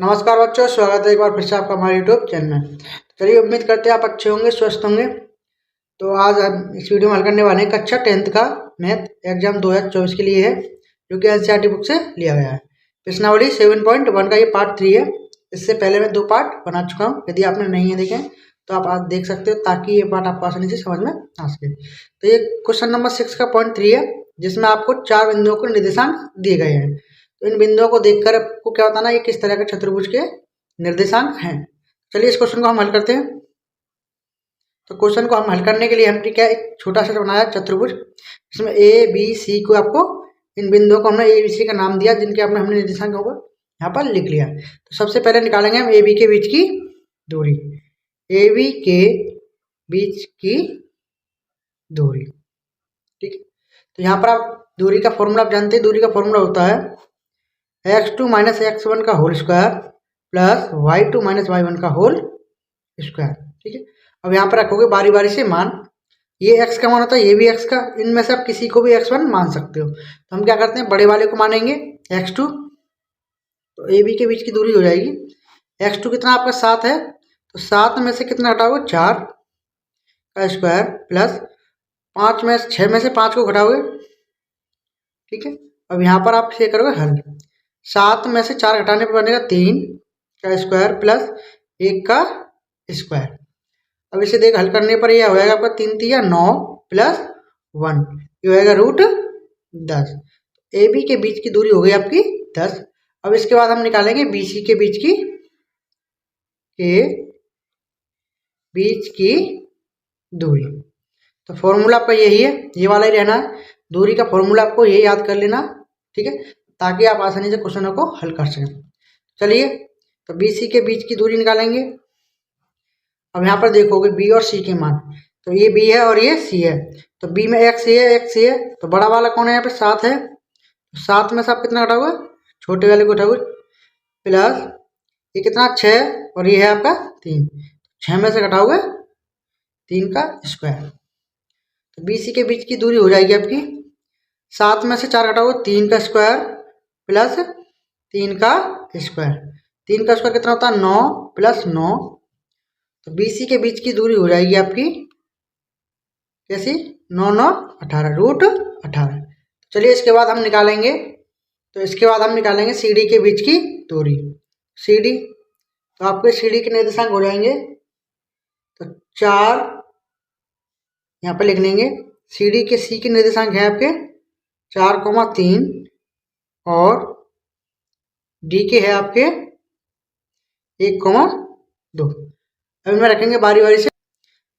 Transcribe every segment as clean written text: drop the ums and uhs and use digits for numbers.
नमस्कार बच्चों, स्वागत है एक बार फिर से आपका हमारे यूट्यूब चैनल में। चलिए, उम्मीद करते हैं आप अच्छे होंगे, स्वस्थ होंगे। तो आज हम इस वीडियो में हल करने वाले हैं कक्षा 10th का मैथ एग्जाम 2024 के लिए है, जो कि एनसीईआरटी बुक से लिया गया है। प्रश्नावली 7.1 का ये पार्ट 3 है। इससे पहले मैं 2 पार्ट बना चुका हूँ। यदि आपने नहीं है देखे तो आप आज देख सकते हो, ताकि ये पार्ट आपको आसानी से समझ में आ सके। तो ये क्वेश्चन नंबर 6 का पॉइंट 3 है, जिसमें आपको 4 बिंदुओं को निर्देशांक दिए गए हैं। तो इन बिंदुओं को देखकर आपको क्या बताना है, ये किस तरह के चतुर्भुज के निर्देशांक हैं। चलिए इस क्वेश्चन को हम हल करते हैं। तो क्वेश्चन को हम हल करने के लिए हमने क्या एक छोटा सा बनाया चतुर्भुज, जिसमें ए बी सी को आपको इन बिंदुओं को हमने ए बी सी का नाम दिया, जिनके हमने निर्देशांकों को यहाँ पर लिख लिया। तो सबसे पहले निकालेंगे हम ए बी के बीच की दूरी। ए बी के बीच की दूरी, ठीक है। तो यहाँ पर आप दूरी का फॉर्मूला आप जानते हैं। दूरी का फॉर्मूला होता है x2 माइनस x1 का whole square plus y2 minus y1 का होल स्क्वायर, ठीक है। अब यहाँ पर रखोगे बारी बारी से मान। ये x का मान होता है, ये भी x का। इनमें से आप किसी को भी x1 मान सकते हो। तो हम क्या करते हैं, बड़े वाले को मानेंगे x2। तो ए बी के बीच की दूरी हो जाएगी x2 कितना आपका 7 है, तो 7 में से कितना घटाओगे 4 का स्क्वायर प्लस 6 में से 5 को घटाओगे, ठीक है। अब यहाँ पर आप ये करोगे हल। 7 में से 4 घटाने पर बनेगा 3 का स्क्वायर प्लस 1 का स्क्वायर। अब इसे देख हल करने पर यह हो जाएगा आपका 3 3 9 प्लस 1, ये होएगा √10। ए बी के बीच की दूरी हो गई आपकी 10। अब इसके बाद हम निकालेंगे बी सी के बीच की दूरी। तो फॉर्मूला आपका यही है, ये वाला ही रहना है। दूरी का फॉर्मूला आपको ये याद कर लेना, ठीक है, ताकि आप आसानी से क्वेश्चनों को हल कर सकें। चलिए, तो बी सी के बीच की दूरी निकालेंगे। अब यहाँ पर देखोगे बी और सी के मान। तो ये बी है और ये सी है। तो बी में x है, तो बड़ा वाला कौन है यहाँ पे 7 है। तो 7 में से आप कितना घटाओगे, छोटे वाले को उठाओगे, प्लस ये कितना 6 और ये है आपका 3। 6 में से घटाओगे 3 का स्क्वायर। तो बी सी के बीच की दूरी हो जाएगी आपकी 7 में से 4 घटाओगे 3 का स्क्वायर प्लस 3 का स्क्वायर। 3 का स्क्वायर कितना होता है 9 प्लस 9। तो बी सी के बीच की दूरी हो जाएगी आपकी कैसी 9 9 18 √18। चलिए इसके बाद हम निकालेंगे, तो इसके बाद हम निकालेंगे सी डी के बीच की दूरी। सी डी, तो आपके सी डी के निर्देशांक हो जाएंगे, तो 4 यहाँ पर लिख लेंगे। सी डी के सी के निर्देशांक है आपके 4,3 और डी के है आपके 1,2। अब इनमें रखेंगे बारी बारी से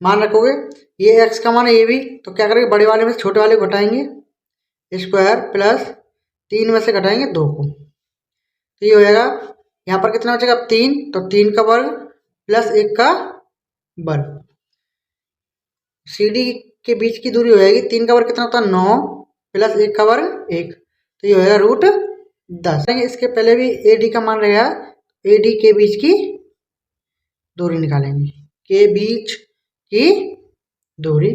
मान रखोगे। ये x का मान है ये भी, तो क्या करेंगे बड़े वाले में से छोटे वाले को घटाएंगे स्क्वायर प्लस 3 में से घटाएंगे 2 को। तो ये हो जाएगा, यहाँ पर कितना बचेगा 3, तो 3 का वर्ग प्लस 1 का वर्ग। सी डी के बीच की दूरी हो जाएगी 3 का वर्ग कितना होता है 9 प्लस 1 का वर्ग 1, तो ये हो जाएगा √10। इसके पहले भी ए डी का मान रहेगा, ए डी के बीच की दूरी निकालेंगे। के बीच की दूरी,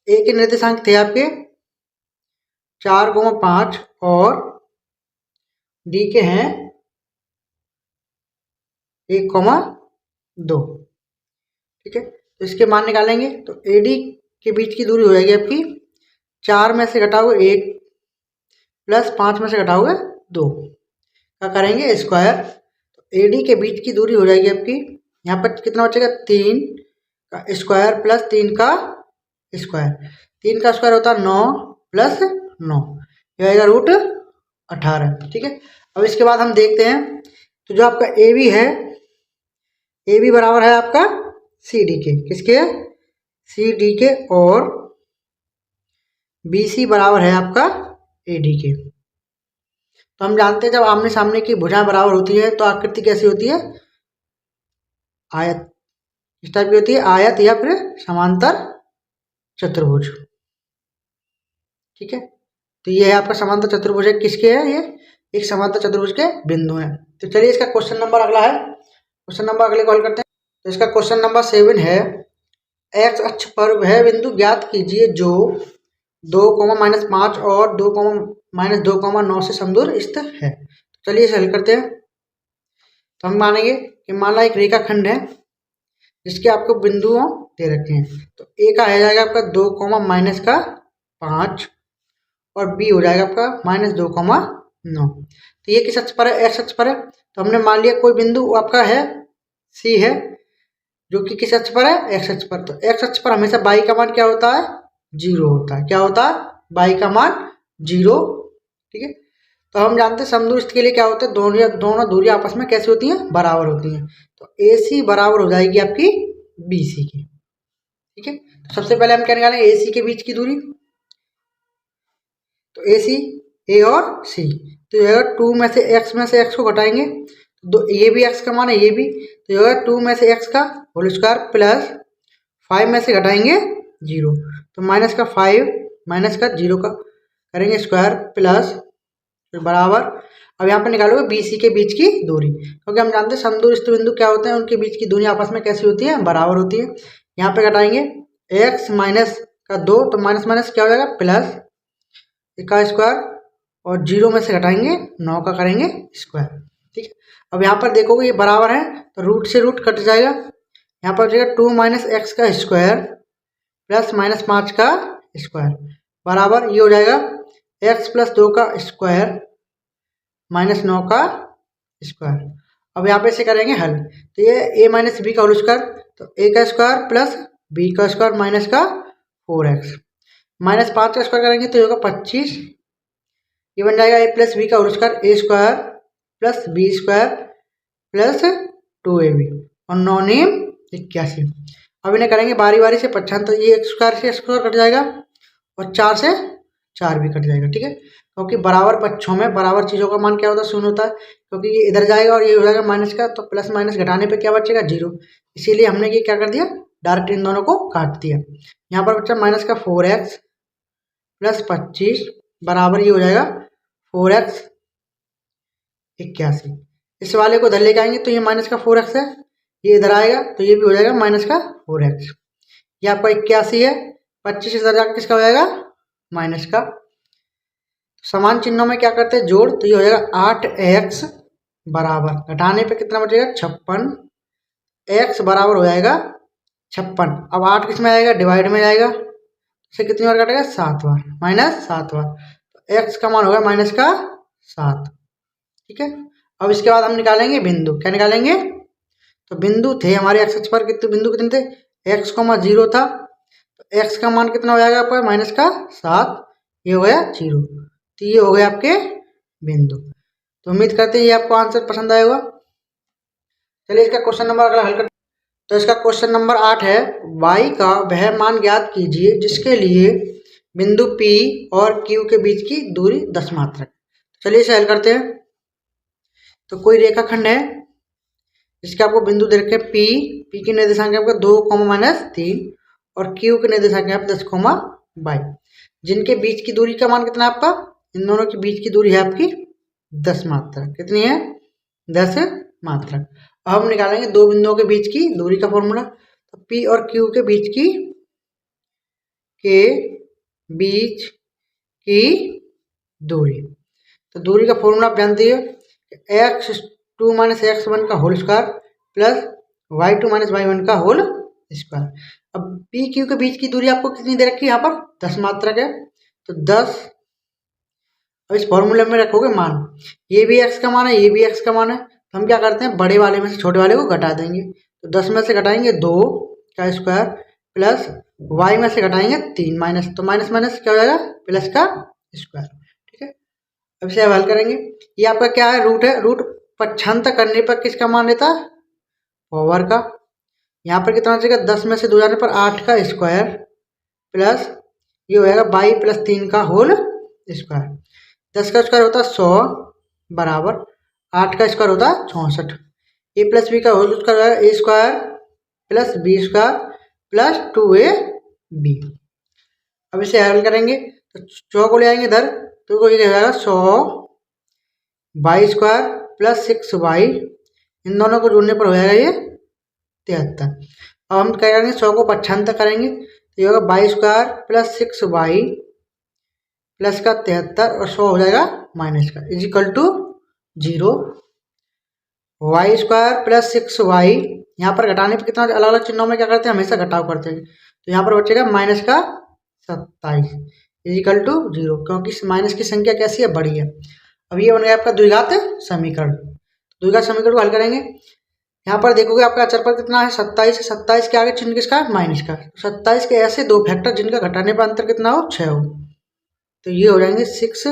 ए के निर्देशांक थे आपके 4,5 और डी के हैं 1,2, ठीक है। तो इसके मान निकालेंगे। तो ए डी के बीच की दूरी हो जाएगी आपकी 4 में से घटाओगे 1 प्लस 5 में से घटाओगे 2 का करेंगे स्क्वायर। तो ए डी के बीच की दूरी हो जाएगी आपकी, यहाँ पर कितना बचेगा 3 का स्क्वायर प्लस 3 का स्क्वायर। 3 का स्क्वायर होता है 9 प्लस 9, ये आएगा √18, ठीक है। अब इसके बाद हम देखते हैं, तो जो आपका ए बी है, ए बी बराबर है आपका सी डी के, किसके सी डी के, और बी सी बराबर है आपका ए डी के। तो हम जानते हैं जब आमने सामने की भुजाएं बराबर होती है तो आकृति कैसी होती है, आयत। इस टाइप की होती है, आयत या फिर समांतर चतुर्भुज, ठीक है। तो ये है आपका समांतर चतुर्भुज है, किसके है ये, एक समांतर चतुर्भुज के बिंदु हैं। तो चलिए इसका क्वेश्चन नंबर अगला है, क्वेश्चन नंबर अगले कॉल करते हैं। तो इसका क्वेश्चन नंबर 7 है, एक्स अक्ष पर वह बिंदु ज्ञात कीजिए जो 2,-5 और 2,-2,9 से समदूर स्थित है। चलिए इसे हल करते हैं। तो हम मानेंगे कि मान ला एक रेखाखंड है जिसके आपको बिंदुओं दे रखे हैं। तो ए का आ जाएगा आपका 2 माइनस का 5 और बी हो जाएगा आपका -2, 9। तो ये किस अक्ष पर है? एक्स अक्ष पर है। तो हमने मान लिया कोई बिंदु आपका है सी है जो कि किस अक्ष पर है? एक्स अक्ष पर। तो एक्स अक्ष पर हमेशा बाई का मान क्या होता है? 0 होता है। क्या होता है? बाई का मान 0। ठीक है। तो हम जानते हैं समदूर स्थिति के लिए क्या होता है? दोनों दूरी आपस में कैसी होती हैं? बराबर होती हैं। तो ए सी बराबर हो जाएगी आपकी बी सी की। ठीक है। तो सबसे पहले हम क्या निकालेंगे? ए सी के बीच की दूरी। तो ए सी, ए और सी, तो ये 2 में से x को घटाएंगे तो ये भी x का मान है, ये भी, तो ये 2 में से x का होल स्क्वायर प्लस 5 में से घटाएंगे 0, तो माइनस का 5 माइनस का 0 का करेंगे स्क्वायर प्लस बराबर। अब यहाँ पर निकालोगे बी सी के बीच की दूरी, क्योंकि हम जानते हैं समदूर स्थित बिंदु क्या होते हैं? उनके बीच की दूरी आपस में कैसी होती है? बराबर होती है। यहाँ पे घटाएंगे x माइनस का 2, तो माइनस माइनस क्या हो जाएगा? प्लस का स्क्वायर और 0 में से घटाएंगे 9 का करेंगे स्क्वायर। ठीक है। अब यहाँ पर देखोगे ये बराबर है तो रूट से रूट कट जाएगा। यहाँ पर बचेगा 2 माइनस एक्स का स्क्वायर प्लस -5 का स्क्वायर बराबर ये हो जाएगा x प्लस 2 का स्क्वायर -9 का स्क्वायर। अब यहाँ पे से करेंगे हल, तो ये a माइनस बी का होल स्क्वायर, तो a का स्क्वायर प्लस b का स्क्वायर माइनस का 4x -5 का स्क्वायर करेंगे तो ये होगा 25। ये बन जाएगा a प्लस बी का whole square, a square plus B square plus 2ab और 9 नेम 81। अब इन्हें करेंगे बारी बारी से 55, तो ये x स्क्वायर से स्क्वायर कट जाएगा और 4 से 4 भी कट जाएगा। ठीक है। क्योंकि बराबर पक्षों में बराबर चीज़ों का मान क्या होता है? 0 होता है, क्योंकि ये इधर जाएगा और ये हो जाएगा माइनस का, तो प्लस माइनस घटाने पे क्या बचेगा? 0। इसीलिए हमने ये क्या कर दिया? डायरेक्ट इन दोनों को काट दिया। यहाँ पर बच्चा माइनस का 4x प्लस 25 बराबर ये हो जाएगा 4x 81। इस वाले को इधर लेके आएंगे तो ये माइनस का 4x है, ये इधर आएगा तो ये भी हो जाएगा माइनस का 4x। ये आपका 81 है, 25 इधर जाकर किसका हो जाएगा? माइनस का। समान चिन्हों में क्या करते हैं? जोड़, तो ये हो जाएगा 8x बराबर घटाने पे कितना बचेगा? 56। x बराबर हो जाएगा 56। अब 8 किस में आएगा? डिवाइड में जाएगा, इसे कितनी बार काटेगा? 7 बार, -7 बार, तो x का मान होगा माइनस का 7। ठीक है। अब इसके बाद हम निकालेंगे बिंदु। क्या निकालेंगे? तो बिंदु थे हमारे एक्स अक्ष पर, कितने बिंदु कितने थे? x, 0 था, तो x का मान कितना हो जाएगा आपका? माइनस का 7, ये हो गया 0, तो ये हो गए आपके बिंदु। तो उम्मीद करते हैं ये आपको आंसर पसंद आएगा। चलिए इसका क्वेश्चन नंबर अगला हल कर। तो इसका क्वेश्चन नंबर 8 है, y का वह मान ज्ञात कीजिए जिसके लिए बिंदु P और Q के बीच की दूरी 10 मात्रक। चलिए इसे हल करते हैं। तो कोई रेखाखंड है जिसके आपको बिंदु दे रखे P की निर्देशांक आपका 2, -3 और Q के निर्देशांक है 10, 22, जिनके बीच की दूरी का मान कितना है आपका? इन दोनों के बीच की दूरी है आपकी 10 मात्रक। कितनी है? 10 मात्रक। अब हम निकालेंगे दो बिंदुओं के बीच की दूरी का फॉर्मूला। तो P और Q के बीच की दूरी, तो दूरी का फॉर्मूला आप जानते हो, x2 - x1 का whole square plus y2 - y1 का होल स्क्वायर। अब P Q के बीच की दूरी आपको कितनी दे रखी है? यहाँ पर 10 मात्रक है, तो 10। अब इस फॉर्मूले में रखोगे मान, ये भी x का मान है, ये भी x का मान है, तो हम क्या करते हैं? बड़े वाले में से छोटे वाले को घटा देंगे। तो 10 में से घटाएंगे 2 का स्क्वायर प्लस y में से घटाएंगे 3 माइनस, तो माइनस माइनस क्या हो जाएगा? प्लस का स्क्वायर। ठीक है। अब इसे हल करेंगे। ये आपका क्या है? रूट है। रूट पक्षांतर करने पर किसका मान लेता है? पावर का। यहाँ पर कितना बचेगा? 10 में से 2 जाने पर 8 का स्क्वायर प्लस ये हो जाएगा 22 प्लस 3 का होल स्क्वायर। 10 का स्क्वायर होता है 100 बराबर 8 का स्क्वायर होता है 64। ए प्लस बी का होल स्क्वायर है A square plus B square plus 2ab। अब इसे हल करेंगे तो 100 को ले आएंगे इधर, तो ये हो जाएगा 100 y स्क्वायर प्लस 6y, इन दोनों को जोड़ने पर हो जाएगा ये 73। अब हम क्या करेंगे? 100 को पक्षांतर करेंगे तो ये होगा y square plus 6y plus का 73 और 100 हो जाएगा माइनस का equal to 0। Y square plus 6y, यहाँ पर घटाने पर कितना अलग अलग चिन्हों में क्या करते हैं, हमेशा घटाव करते हैं। तो यहाँ पर बचेगा माइनस का 27 इजिकल टू 0, क्योंकि माइनस की संख्या कैसी है, बड़ी है। अब ये बन गया आपका द्विघात समीकरण। द्विघात समीकरण को हल करेंगे। यहाँ पर देखोगे आपका अचरपद कितना है, 27 है। 27 के आगे चिन्ह किसका है, माइनस का। 27 के ऐसे दो फैक्टर जिनका घटाने पर अंतर कितना हो, 6 हो। तो ये हो जाएंगे 6,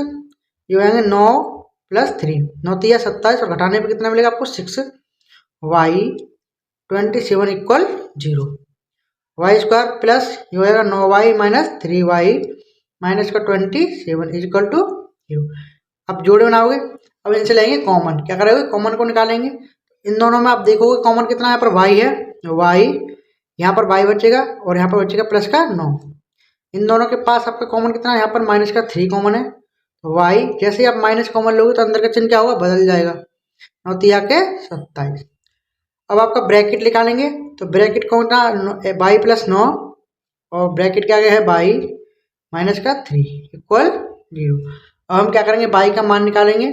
ये हो जाएंगे 9 प्लस 3, 9 3 27, और घटाने पर कितना मिलेगा आपको 6y 27 equal 0। Y square plus ये हो जाएगा 9y माइनस 3y माइनस का 27 इक्वल टू 0। अब जोड़े बनाओगे, अब इनसे लेंगे कॉमन। क्या करोगे, कॉमन को निकालेंगे। इन दोनों में आप देखोगे कॉमन कितना, यहाँ पर y है, y यहाँ पर y बचेगा, और यहाँ पर बचेगा प्लस का 9। इन दोनों के पास आपका कॉमन कितना है, यहाँ पर माइनस का 3 कॉमन है। तो y जैसे ही आप माइनस कॉमन लोगे तो अंदर का चिन्ह क्या होगा, बदल जाएगा। 9 3 के 27। अब आपका ब्रैकेट निकालेंगे, तो ब्रैकेट कौन था, बाई प्लस 9, और ब्रैकेट क्या है, बाई माइनस का 3 इक्वल 0। अब हम क्या करेंगे, बाई का मान निकालेंगे।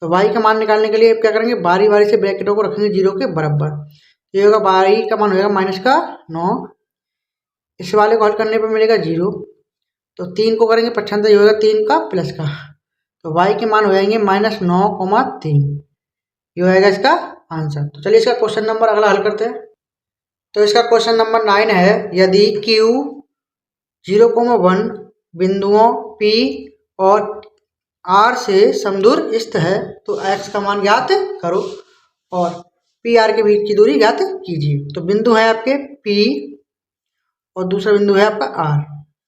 तो बाई का मान निकालने के लिए क्या करेंगे, बारी बारी से ब्रैकेटों को रखेंगे 0 के बराबर। ये होगा बाई का मान होगा माइनस का 9, इस वाले को हल करने पर मिलेगा 0। तो 3 को करेंगे 95, ये होगा 3 का प्लस का। तो y के मान हो जाएंगे -9,3, ये होएगा इसका आंसर। तो चलिए इसका क्वेश्चन नंबर अगला हल करते हैं। तो इसका क्वेश्चन नंबर 9 है, यदि Q 0,1 बिंदुओं P और R से समदूर स्थित है तो x का मान ज्ञात करो और P R के बीच की दूरी ज्ञात कीजिए। तो बिंदु है आपके P और दूसरा बिंदु है आपका R,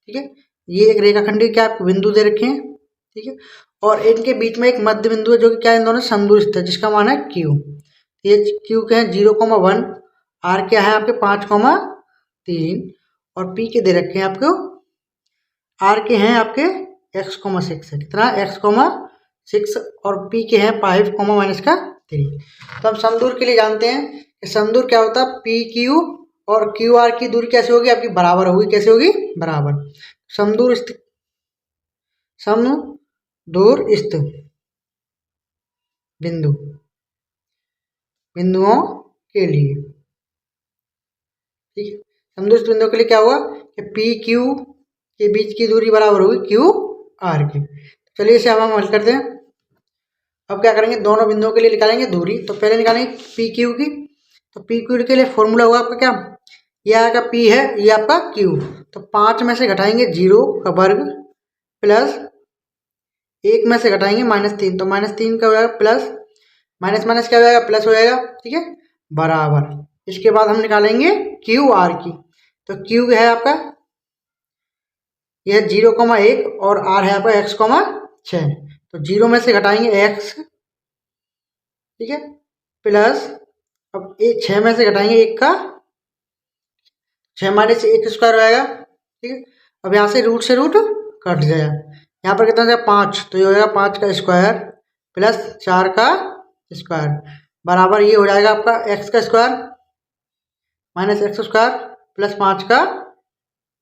ठीक है। ये एक रेखाखंडी क्या आपको बिंदु दे रखे हैं, ठीक है, और इनके बीच में एक मध्य बिंदु है जो कि क्या इन दोनों समदूर स्थित है, जिसका मान है Q। ये Q के हैं 0,1, R क्या है आपके 5,3, और P के दे रखे हैं आपको, R के हैं आपके x,6 है, कितना x,6, और P के हैं 5, माइनस का 3। तो हम समदूर के लिए जानते हैं कि समदूर क्या होता है, PQ और QR की दूरी कैसे होगी आपकी, बराबर होगी। कैसे होगी, बराबर। समदूर स्थित बिंदुओं के लिए, ठीक है। समदूर स्थित बिंदुओं के लिए क्या हुआ कि PQ के बीच की दूरी बराबर होगी QR की। चलिए इसे हम हल करते हैं। अब क्या करेंगे, दोनों बिंदुओं के लिए निकालेंगे दूरी। तो पहले निकालेंगे PQ की। तो PQ के लिए फॉर्मूला होगा आपका क्या, ये आपका P है, ये आपका Q। तो 5 में से घटाएंगे 0 का वर्ग प्लस 1 में से घटाएंगे -3, तो -3 का हो जाएगा प्लस, माइनस माइनस क्या हो जाएगा, प्लस हो जाएगा, ठीक है, बराबर। इसके बाद हम निकालेंगे QR की। तो Q है आपका यह 0,1 और R है आपका x,6। तो 0 में से घटाएंगे x, ठीक है, प्लस अब 6 में से घटाएंगे 1 का, 6 माइनस 1 स्क्वायर हो जाएगा, ठीक है। अब यहाँ से रूट कट जाएगा, यहाँ पर कितना जाएगा 5, तो ये हो जाएगा 5 का स्क्वायर प्लस 4 का स्क्वायर बराबर, ये हो जाएगा आपका x का square minus x square plus 5 का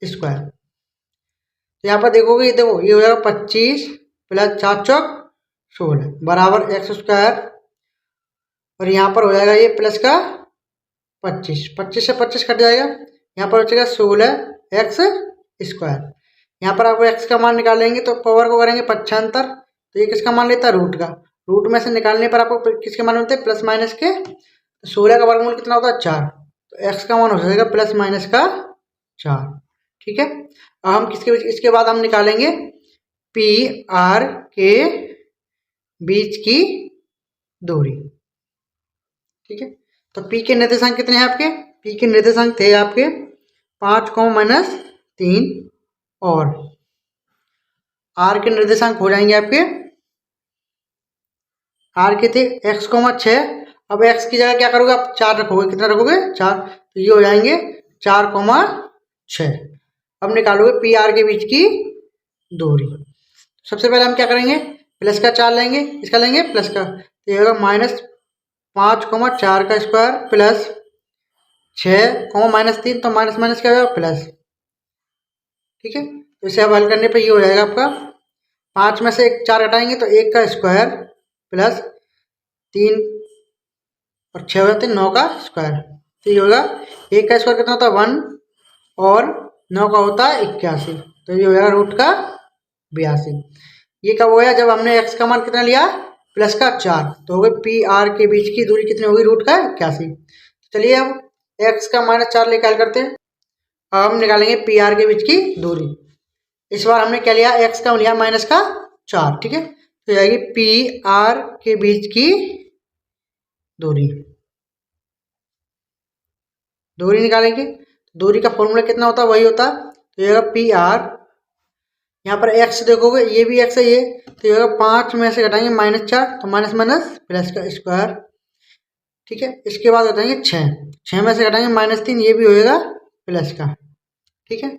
स्क्वायर। तो यहाँ पर देखोगे, देखो ये हो जाएगा 25 प्लस 4 चौक 16 बराबर x स्क्वायर, और यहाँ पर हो जाएगा ये प्लस का 25, 25 से 25 कट जाएगा, यहाँ पर बचेगा 16x स्क्वायर। यहाँ पर आपको x का मान निकालेंगे तो पावर को करेंगे 75, तो ये किसका मान लेता है, रूट का। रूट में से निकालने पर आपको किसके मान मिलते हैं, प्लस माइनस के। 16 का वर्गमूल कितना होता है, 4, तो x का मान हो जाएगा प्लस माइनस का 4, ठीक है। अब हम इसके बाद हम निकालेंगे P R के बीच की दूरी, ठीक है। तो P के निर्देशांक कितने हैं आपके, P के निर्देशांक थे आपके 5,-3, और R के निर्देशांक हो जाएंगे आपके, R के थे x,6। अब x की जगह क्या करोगे आप, 4 रखोगे, कितना रखोगे 4, तो ये हो जाएंगे 4,6। अब निकालोगे P R के बीच की दूरी। सबसे पहले हम क्या करेंगे, प्लस का 4 लेंगे, इसका लेंगे प्लस का, तो ये होगा -5,4 का स्क्वायर प्लस 6, -3, तो माइनस माइनस क्या होगा, प्लस, ठीक है। तो इसे अब हल करने पे ये हो जाएगा आपका 5 में से 4 घटाएंगे तो 1 का स्क्वायर प्लस 3 और 6 हो जाते हैं 9 का स्क्वायर। तो ये होगा 1 का स्क्वायर कितना होता है 1 और 9 का होता है 81। तो ये हो जाएगा रूट का 82। ये कब होया जब हमने x का मान कितना लिया प्लस का 4। तो हो गई पी आर के बीच की दूरी कितनी होगी रूट का 81। चलिए अब x का -4 लेकर हल करते हैं। अब हम निकालेंगे पी आर के बीच की दूरी। इस बार हमने क्या लिया x का लिया -4। ठीक है, तो जाएगी पी आर के बीच की दूरी। दूरी निकालेंगे, दूरी का फॉर्मूला कितना होता है वही होता है। तो ये होगा पी आर, यहाँ पर x देखोगे ये भी x है ये, तो ये होगा 5 में से घटाएंगे -4 तो माइनस माइनस प्लस का स्क्वायर। ठीक है, इसके बाद घटाएंगे 6 में से घटाएंगे -3 ये भी होएगा प्लस का। ठीक है,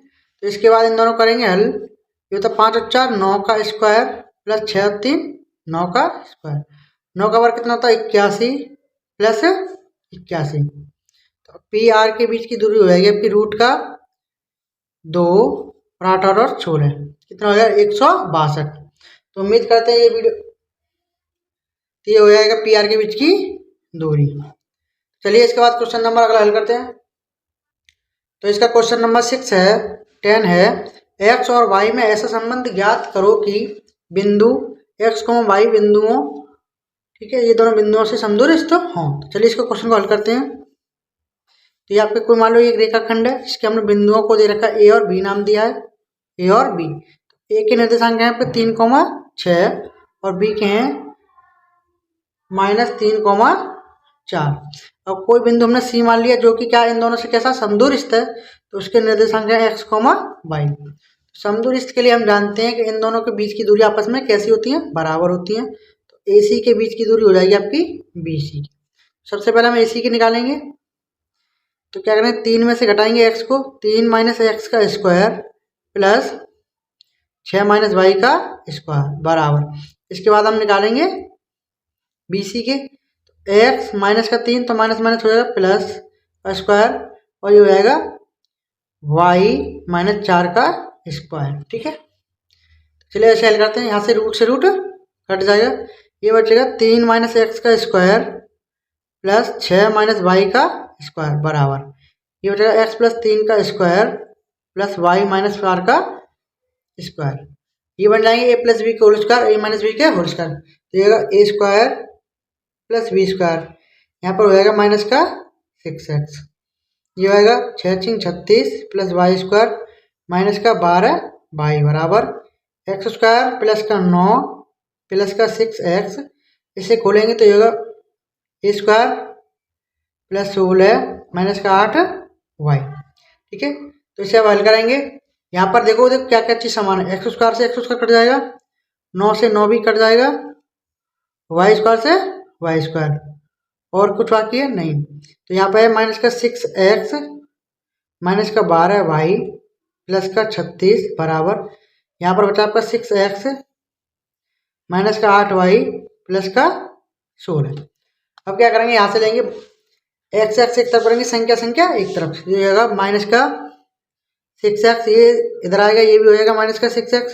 तो इसके बाद इन दोनों करेंगे हल। ये होता 5 और 4 9 का स्क्वायर प्लस 6 और 3 9 का स्क्वायर। 9 का वर्ग कितना होता है 81 प्लस 81। तो पी आर के बीच की दूरी हो जाएगी आपकी रूट का 2 और 8 और 16 कितना हो जाएगा 162। तो उम्मीद करते हैं ये वीडियो, तो ये हो जाएगा पी आर के बीच की दूरी। चलिए इसके बाद क्वेश्चन नंबर अगला हल करते हैं। तो इसका क्वेश्चन नंबर 10 है x और y में ऐसा संबंध ज्ञात करो कि बिंदु x y बिंदुओं, ठीक है, ये दोनों बिंदुओं से समदूरस्थ हों। तो चलिए इसको क्वेश्चन को हल करते हैं। तो ये आपके कोई मान लो एक रेखाखंड है, इसके हमने बिंदुओं को दे रखा है a और b नाम दिया है, a और b। a के निर्देशांक है पे 3,6 और b के हैं -3,4। अब कोई बिंदु हमने c मान लिया जो कि क्या इन दोनों से कैसा समदूरस्थ है, तो उसके निर्देशांक है x, y। समदूरस्थ के लिए हम जानते हैं कि इन दोनों के बीच की दूरी आपस में कैसी होती है बराबर होती है। तो AC के बीच की दूरी हो जाएगी आपकी BC। सबसे पहले हम AC की निकालेंगे। तो क्या करें 3 में से घटाएंगे x को, 3 - x का स्क्वायर प्लस 6 - y का स्क्वायर बराबर। इसके बाद हम निकालेंगे BC के। x -3 तो माइनस माइनस हो जाएगा प्लस का स्क्वायर और ये हो जाएगा y -4 का स्क्वायर। ठीक है, चलिए ऐसे हल करते हैं। यहाँ से रूट कट जाएगा, ये बचेगा 3 - x का स्क्वायर प्लस 6 - y का स्क्वायर बराबर। ये बचेगा x + 3 का स्क्वायर प्लस y -4 का स्क्वायर। ये बन जाएंगे a + b के होल स्क्वायर, a - b के होल स्क्वायर। तो ये a square plus B square, यहाँ पर हो जाएगा माइनस का 6x। ये होएगा 6 × 36 प्लस वाई स्क्वायर माइनस का 12y बराबर x स्क्वायर प्लस का 9 प्लस का 6x। इसे खोलेंगे तो ये होगा a स्क्वायर प्लस 16 माइनस का 8y। ठीक है, तो इसे अब हल करेंगे। यहाँ पर देखो क्या क्या चीज़ समान है, x स्क्वायर से x स्क्वायर कट जाएगा, 9 से 9 भी कट जाएगा, y स्क्वायर से y स्क्वायर, और कुछ बाकी है नहीं। तो यहाँ पे है माइनस का 6x माइनस का 12y प्लस का 36 बराबर, यहाँ पर बचा आपका 6x माइनस का 8y प्लस का 16। अब क्या करेंगे, यहाँ से लेंगे x एक तरफ करेंगे, संख्या एक तरफ, ये होगा माइनस का 6x, ये इधर आएगा, ये भी हो जाएगा माइनस का 6x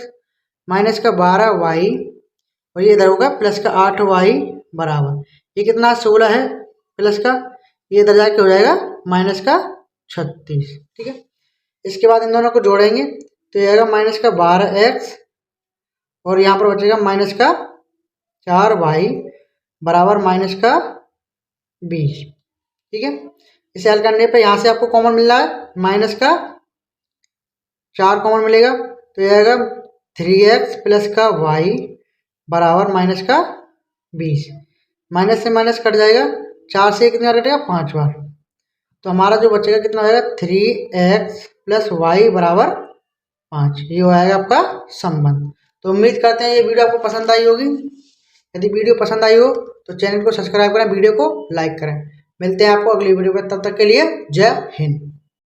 माइनस का 12y और ये इधर होगा प्लस का 8y बराबर। ये कितना 16 है प्लस का, ये इधर जाके हो जाएगा माइनस का 36। ठीक है, इसके बाद इन दोनों को जोड़ेंगे तो ये आएगा माइनस का 12x और यहाँ पर बचेगा माइनस का 4y बराबर माइनस का 20। ठीक है, इसे हल करने पे यहाँ से आपको कॉमन मिल रहा है, माइनस का 4 कॉमन मिलेगा तो ये आएगा 3x प्लस का y बराबर माइनस का 20। माइनस से माइनस कट जाएगा, 4 से कितना कटेगा 5 बार, तो हमारा जो बचेगा कितना हो जाएगा 3x प्लस y बराबर 5। ये हो जाएगा आपका संबंध। तो उम्मीद करते हैं ये वीडियो आपको पसंद आई होगी। यदि वीडियो पसंद आई हो तो चैनल को सब्सक्राइब करें, वीडियो को लाइक करें। मिलते हैं आपको अगली वीडियो में, तब तक के लिए जय हिंद।